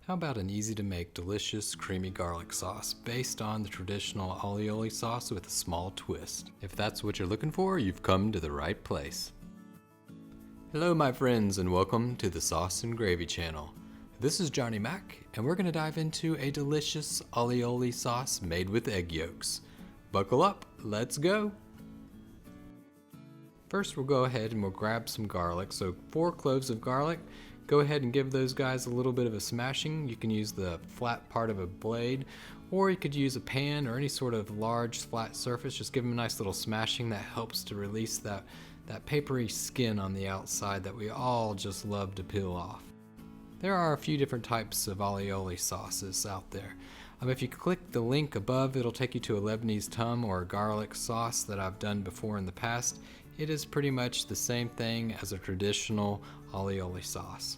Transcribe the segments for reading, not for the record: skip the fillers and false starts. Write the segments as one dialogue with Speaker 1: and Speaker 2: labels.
Speaker 1: How about an easy to make delicious creamy garlic sauce based on the traditional Alioli sauce with a small twist? If that's what you're looking for, you've come to the right place. Hello my friends and welcome to the Sauce and Gravy channel. This is Johnny Mac and we're going to dive into a delicious Alioli sauce made with egg yolks. Buckle up, let's go! First we'll go ahead and we'll grab some garlic, so 4 cloves of garlic. Go ahead and give those guys a little bit of a smashing. You can use the flat part of a blade, or you could use a pan or any sort of large flat surface. Just give them a nice little smashing. That helps to release that papery skin on the outside that we all just love to peel off. There are a few different types of Alioli sauces out there. If you click the link above, it'll take you to a Lebanese tum or a garlic sauce that I've done before in the past. It is pretty much the same thing as a traditional Alioli sauce.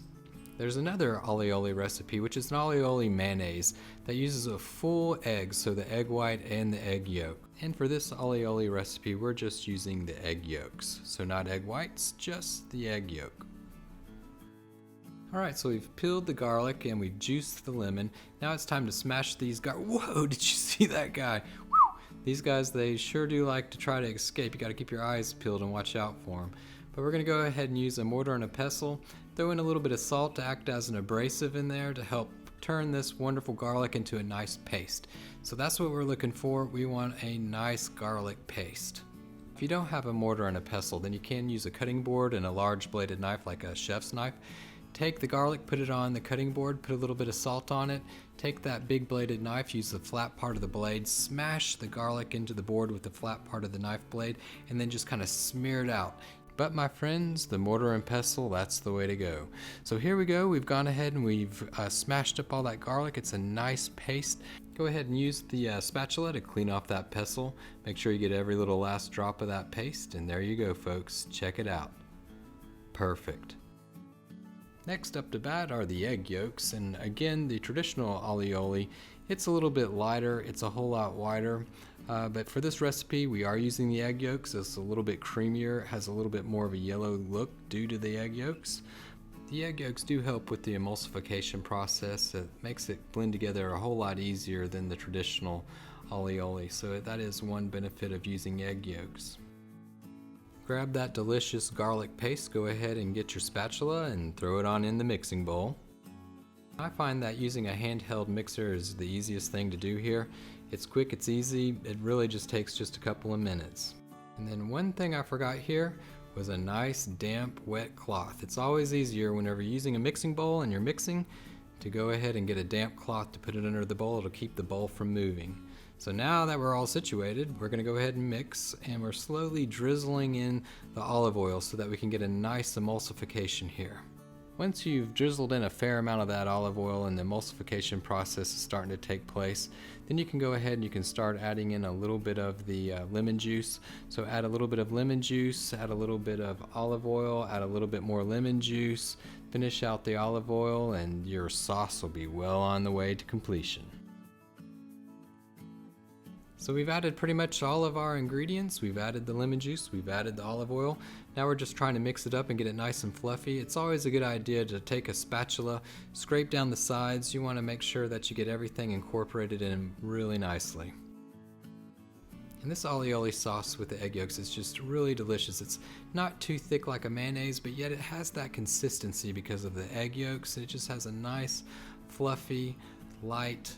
Speaker 1: There's another Alioli recipe, which is an Alioli mayonnaise that uses a full egg, so the egg white and the egg yolk. And for this Alioli recipe, we're just using the egg yolks. So not egg whites, just the egg yolk. Alright, so we've peeled the garlic and we've juiced the lemon. Now it's time to smash these Whoa, did you see that guy? These guys, they sure do like to try to escape. You got to keep your eyes peeled and watch out for them. But we're going to go ahead and use a mortar and a pestle. Throw in a little bit of salt to act as an abrasive in there to help turn this wonderful garlic into a nice paste. So that's what we're looking for. We want a nice garlic paste. If you don't have a mortar and a pestle, then you can use a cutting board and a large bladed knife like a chef's knife. Take the garlic, put it on the cutting board, put a little bit of salt on it. Take that big bladed knife, use the flat part of the blade, smash the garlic into the board with the flat part of the knife blade, and then just kind of smear it out. But my friends, the mortar and pestle, that's the way to go. So here we go, we've gone ahead and we've smashed up all that garlic. It's a nice paste. Go ahead and use the spatula to clean off that pestle. Make sure you get every little last drop of that paste, and there you go folks, check it out. Perfect. Next up to bat are the egg yolks, and again the traditional Alioli, it's a little bit lighter, it's a whole lot wider, but for this recipe we are using the egg yolks. It's a little bit creamier, it has a little bit more of a yellow look due to the egg yolks. The egg yolks do help with the emulsification process. It makes it blend together a whole lot easier than the traditional Alioli, so that is one benefit of using egg yolks. Grab that delicious garlic paste, go ahead and get your spatula and throw it on in the mixing bowl. I find that using a handheld mixer is the easiest thing to do here. It's quick, it's easy, it really just takes just a couple of minutes. And then one thing I forgot here was a nice damp wet cloth. It's always easier whenever you're using a mixing bowl and you're mixing to go ahead and get a damp cloth to put it under the bowl. It'll keep the bowl from moving. So now that we're all situated, we're going to go ahead and mix, and we're slowly drizzling in the olive oil so that we can get a nice emulsification here. Once you've drizzled in a fair amount of that olive oil and the emulsification process is starting to take place, then you can go ahead and you can start adding in a little bit of the lemon juice. So add a little bit of lemon juice, add a little bit of olive oil, add a little bit more lemon juice, finish out the olive oil, and your sauce will be well on the way to completion. So we've added pretty much all of our ingredients. We've added the lemon juice, we've added the olive oil. Now we're just trying to mix it up and get it nice and fluffy. It's always a good idea to take a spatula, scrape down the sides. You want to make sure that you get everything incorporated in really nicely. And this Alioli sauce with the egg yolks is just really delicious. It's not too thick like a mayonnaise, but yet it has that consistency because of the egg yolks. It just has a nice, fluffy, light,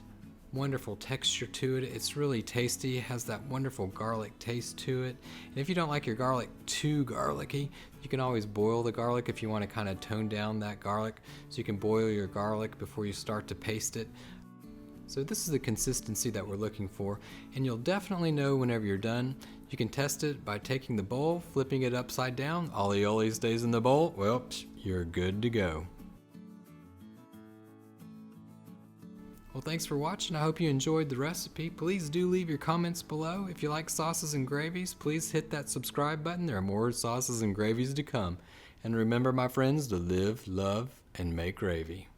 Speaker 1: wonderful texture to it. It's really tasty. It has that wonderful garlic taste to it. And if you don't like your garlic too garlicky, you can always boil the garlic if you want to kind of tone down that garlic. So you can boil your garlic before you start to paste it. So this is the consistency that we're looking for, and you'll definitely know whenever you're done. You can test it by taking the bowl, flipping it upside down. Alioli stays in the bowl. Well, you're good to go. Well, thanks for watching. I hope you enjoyed the recipe. Please do leave your comments below. If you like sauces and gravies, please hit that subscribe button. There are more sauces and gravies to come. And remember, my friends, to live, love, and make gravy.